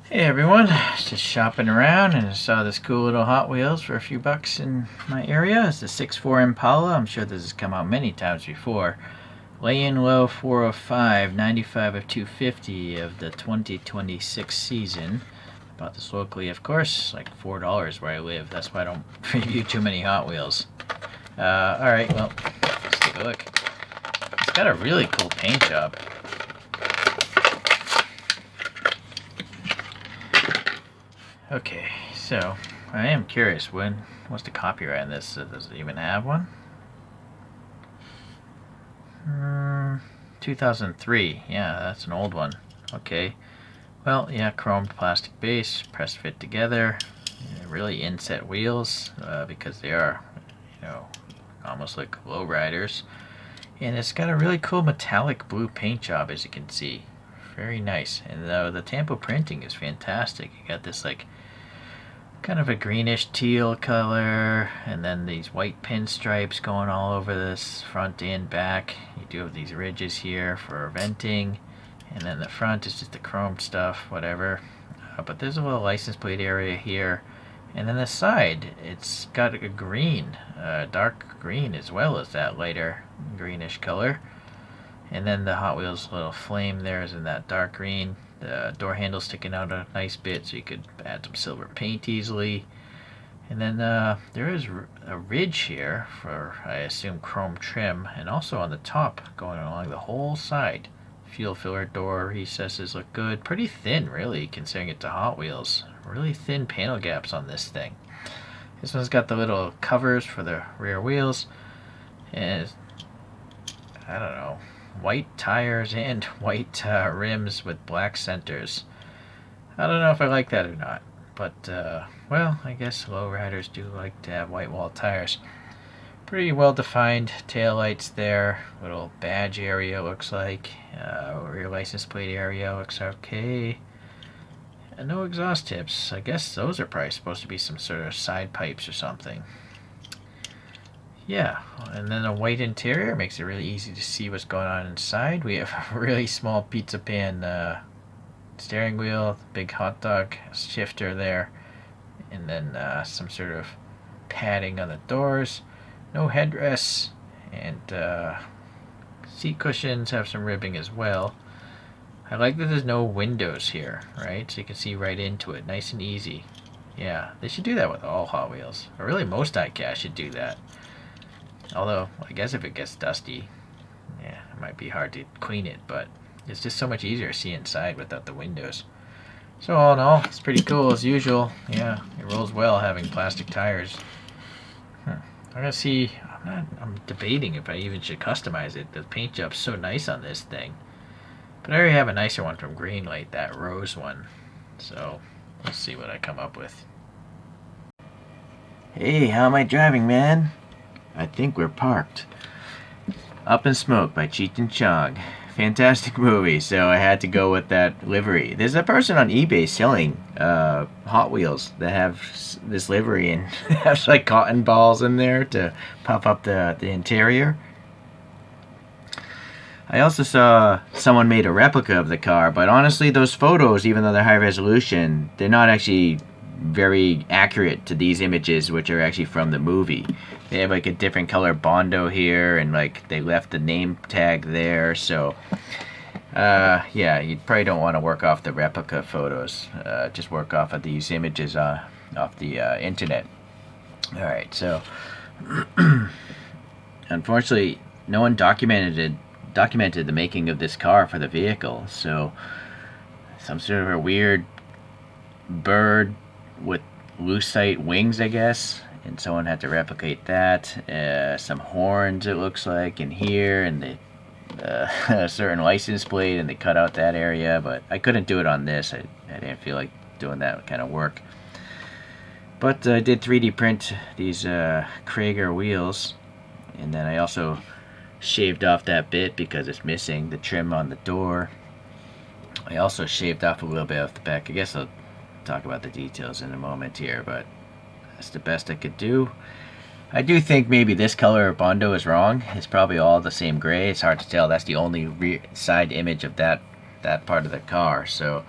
Hey everyone, just shopping around and I saw this cool little Hot Wheels for a few bucks in my area. It's the 6.4 Impala. I'm sure this has come out many times before. Lay-in low 405, 95 of 250 of the 2026 season. Bought this locally, of course, like $4 where I live. That's why I don't review too many Hot Wheels. Alright, well, let's take a look. It's got a really cool paint job. Okay, so I am curious, what's the copyright on this? Does it even have one? 2003. Yeah, that's an old one. Okay. Well, yeah, chromed plastic base, press fit together. Yeah, really inset wheels because they are, almost like lowriders. And it's got a really cool metallic blue paint job, as you can see. Very nice. And the tampo printing is fantastic. You got this like kind of a greenish teal color, and then these white pinstripes going all over this front and back. You do have these ridges here for venting, and then the front is just the chrome stuff, whatever. But there's a little license plate area here, and then the side, it's got a green, dark green, as well as that lighter greenish color. And then the Hot Wheels little flame there is in that dark green. The door handle sticking out a nice bit, so you could add some silver paint easily. And then there is a ridge here for, I assume, chrome trim, and also on the top going along the whole side. Fuel filler door recesses look good. Pretty thin, really, considering it's a Hot Wheels. Really thin panel gaps on this thing. This one's got the little covers for the rear wheels, and I don't know, white tires and white rims with black centers. I don't know if I like that or not, but well, I guess lowriders do like to have white wall tires. Pretty well defined tail lights there. Little badge area looks like. Rear license plate area looks okay. And no exhaust tips. I guess those are probably supposed to be some sort of side pipes or something. Yeah, and then a white interior makes it really easy to see what's going on inside. We have a really small pizza pan steering wheel, big hot dog shifter there, and then some sort of padding on the doors. No headrests, and seat cushions have some ribbing as well. I like that there's no windows here, right? So you can see right into it, nice and easy. Yeah, they should do that with all Hot Wheels. Or really most diecast should do that. Although, I guess if it gets dusty, yeah, it might be hard to clean it, but it's just so much easier to see inside without the windows. So all in all, it's pretty cool as usual. Yeah, it rolls well having plastic tires. I'm gonna see, I'm debating if I even should customize it. The paint job's so nice on this thing. But I already have a nicer one from Greenlight, that rose one. So, let's see what I come up with. Hey, how am I driving, man? I think we're parked. Up in Smoke by Cheech Chong. Fantastic movie, so I had to go with that livery. There's a person on eBay selling Hot Wheels that have this livery and has like cotton balls in there to puff up the interior. I also saw someone made a replica of the car, but honestly, those photos, even though they're high resolution, they're not actually very accurate to these images, which are actually from the movie. They have like a different color Bondo here, and like they left the name tag there, so yeah, you probably don't want to work off the replica photos. Just work off of these images off the internet. Alright, so unfortunately, no one documented the making of this car for the vehicle, so some sort of a weird bird with lucite wings, I guess, and someone had to replicate that. Some horns, it looks like, in here, and a certain license plate, and they cut out that area, but I couldn't do it on this. I didn't feel like doing that kind of work. But I did 3D print these Krager wheels, and then I also shaved off that bit because it's missing the trim on the door. I also shaved off a little bit off the back. I guess I'll talk about the details in a moment here, but that's the best I could do. I do think maybe this color of Bondo is wrong. It's probably all the same gray. It's hard to tell. That's the only side image of that part of the car. So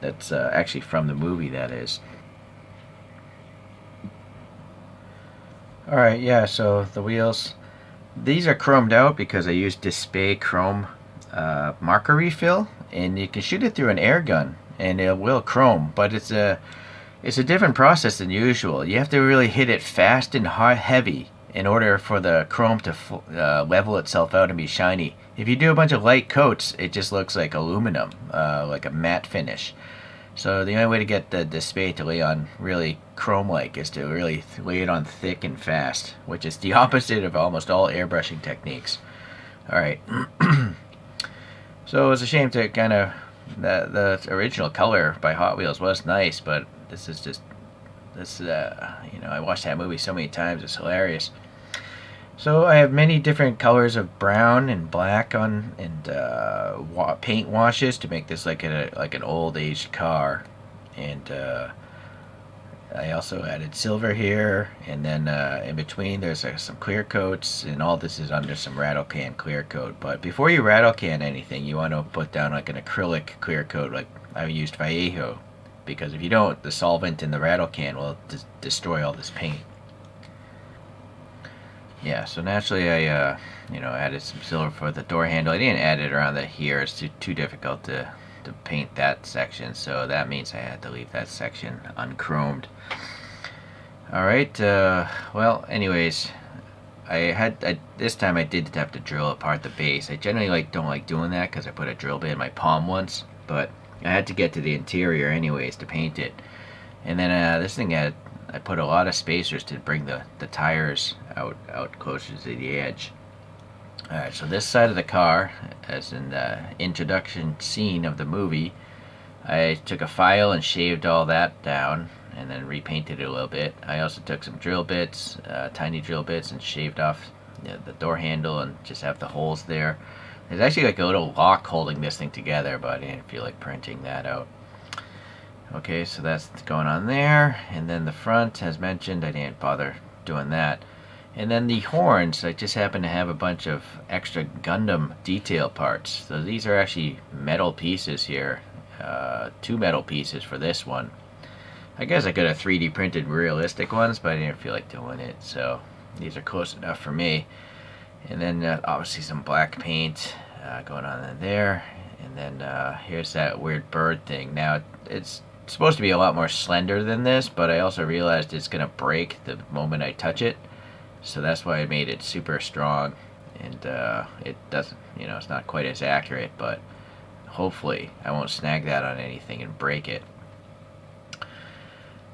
That's actually from the movie, that is. Alright, yeah, so the wheels. These are chromed out because I used Display Chrome marker refill, and you can shoot it through an air gun, and it will chrome, but it's a different process than usual. You have to really hit it fast and heavy in order for the chrome to level itself out and be shiny. If you do a bunch of light coats, it just looks like aluminum, like a matte finish. So the only way to get the display to lay on really chrome-like is to really lay it on thick and fast, which is the opposite of almost all airbrushing techniques. All right. So it was a shame to kind of the original color by Hot Wheels was nice, but this is just this. I watched that movie so many times; it's hilarious. So I have many different colors of brown and black on, and paint washes to make this like an old aged car, and I also added silver here, and then in between there's some clear coats, and all this is under some rattle can clear coat. But before you rattle can anything, you want to put down like an acrylic clear coat, like I used Vallejo, because if you don't, the solvent in the rattle can will destroy all this paint. Yeah, so naturally I added some silver for the door handle. I didn't add it around the here. It's too difficult to paint that section, so that means I had to leave that section unchromed. Alright, well, anyways, this time I did have to drill apart the base. I generally don't like doing that because I put a drill bit in my palm once, but I had to get to the interior anyways to paint it. And then this thing I put a lot of spacers to bring the tires out closer to the edge. Alright, so this side of the car, as in the introduction scene of the movie, I took a file and shaved all that down and then repainted it a little bit. I also took some drill bits, tiny drill bits, and shaved off the door handle and just have the holes there. There's actually like a little lock holding this thing together, but I didn't feel like printing that out. Okay, so that's going on there, and then the front, as mentioned, I didn't bother doing that. And then the horns, I just happen to have a bunch of extra Gundam detail parts. So these are actually metal pieces here, 2 metal pieces for this one. I guess I could have 3D printed realistic ones, but I didn't feel like doing it, so these are close enough for me. And then obviously some black paint going on in there. And then here's that weird bird thing. Now it's supposed to be a lot more slender than this, but I also realized it's going to break the moment I touch it. So that's why I made it super strong. And it doesn't, it's not quite as accurate, but hopefully I won't snag that on anything and break it.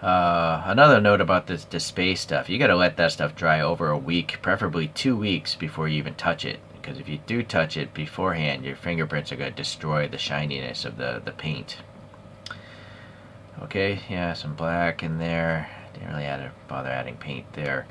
Another note about this space stuff, you got to let that stuff dry over a week, preferably 2 weeks before you even touch it. Because if you do touch it beforehand, your fingerprints are going to destroy the shininess of the paint. Okay, yeah, some black in there. Didn't really bother adding paint there.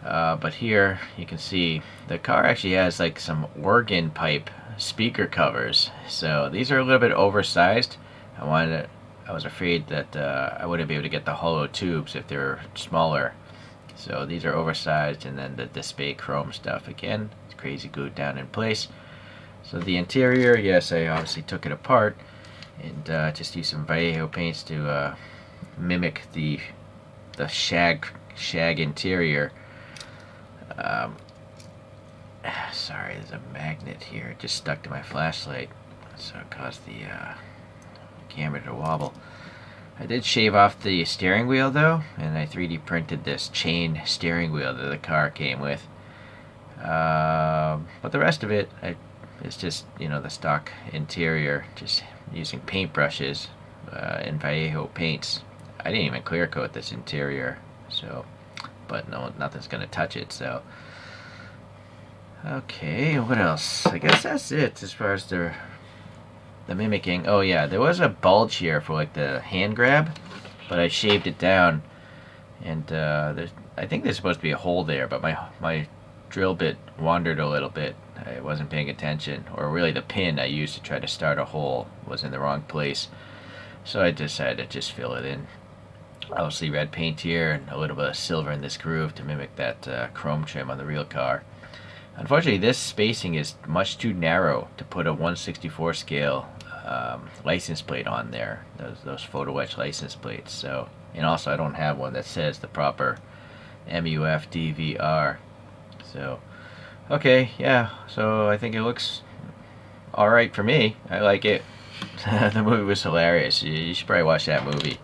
But here you can see the car actually has like some organ pipe speaker covers. So these are a little bit oversized. I was afraid that I wouldn't be able to get the hollow tubes if they were smaller. So these are oversized, and then the display chrome stuff again. It's crazy glued down in place. So the interior, yes, I obviously took it apart and just used some Vallejo paints to mimic the shag interior. Sorry, there's a magnet here. It just stuck to my flashlight, so it caused the camera to wobble. I did shave off the steering wheel though, and I 3D printed this chain steering wheel that the car came with. But the rest of it, it's just the stock interior, just using paintbrushes and Vallejo paints. I didn't even clear coat this interior, so. But no, nothing's gonna touch it, so. Okay, what else? I guess that's it as far as the mimicking. Oh yeah, there was a bulge here for like the hand grab, but I shaved it down, and I think there's supposed to be a hole there, but my drill bit wandered a little bit. I wasn't paying attention, or really the pin I used to try to start a hole was in the wrong place, so I decided to just fill it in. Obviously red paint here and a little bit of silver in this groove to mimic that chrome trim on the real car. Unfortunately, this spacing is much too narrow to put a 1/64 scale license plate on there, those photo etch license plates. So, and also I don't have one that says the proper MUFDVR. So, okay, yeah. So I think it looks all right for me. I like it. The movie was hilarious. You should probably watch that movie.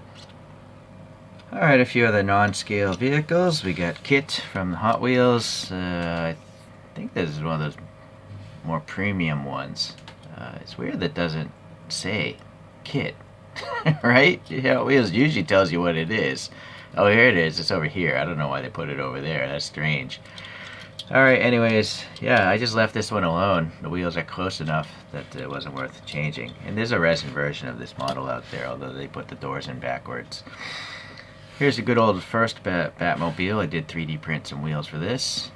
Alright, a few other non-scale vehicles. We got Kit from Hot Wheels. I think this is one of those more premium ones. It's weird that it doesn't say Kit, right? Hot Wheels usually tells you what it is. Oh, here it is. It's over here. I don't know why they put it over there. That's strange. Alright, anyways, yeah, I just left this one alone. The wheels are close enough that it wasn't worth changing. And there's a resin version of this model out there, although they put the doors in backwards. Here's a good old first Batmobile. I did 3D print some wheels for this.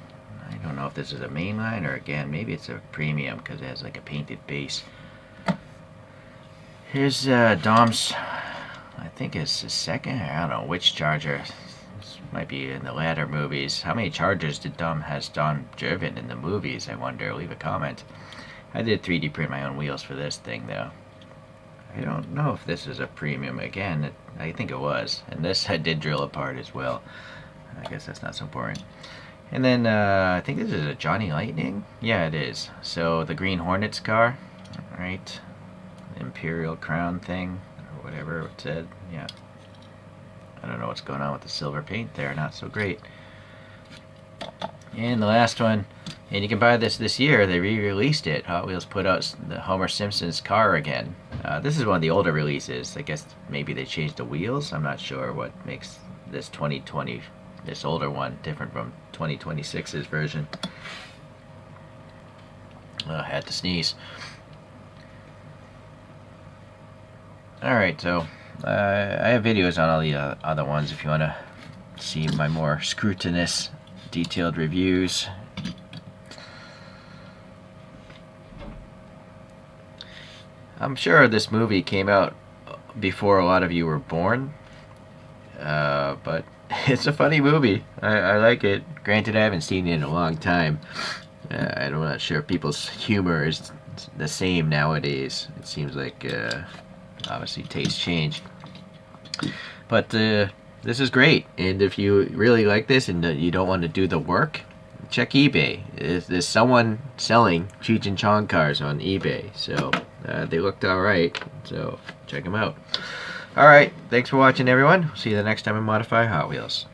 I don't know if this is a mainline or, again, maybe it's a premium because it has like a painted base. Here's Dom's, I think it's his second, I don't know which Charger. This might be in the latter movies. How many Chargers has Dom driven in the movies, I wonder? Leave a comment. I did 3D print my own wheels for this thing though. I don't know if this is a premium. Again, I think it was. And this I did drill apart as well. I guess that's not so important. And then I think this is a Johnny Lightning. Yeah, it is. So the Green Hornets car, right? Imperial Crown thing, or whatever it said. Yeah. I don't know what's going on with the silver paint there. Not so great. And the last one, and you can buy this year. They re-released it. Hot Wheels put out the Homer Simpson's car again. This is one of the older releases. I guess maybe they changed the wheels. I'm not sure what makes this 2020, this older one, different from 2026's version. I had to sneeze. Alright, so I have videos on all the other ones if you want to see my more scrutinous, detailed reviews. I'm sure this movie came out before a lot of you were born, but it's a funny movie. I like it. Granted, I haven't seen it in a long time. I'm not sure if people's humor is the same nowadays. It seems like obviously tastes change. But this is great, and if you really like this and you don't want to do the work, check eBay. There's someone selling Cheech and Chong cars on eBay, so they looked alright, so check them out. Alright, thanks for watching everyone. See you the next time we modify Hot Wheels.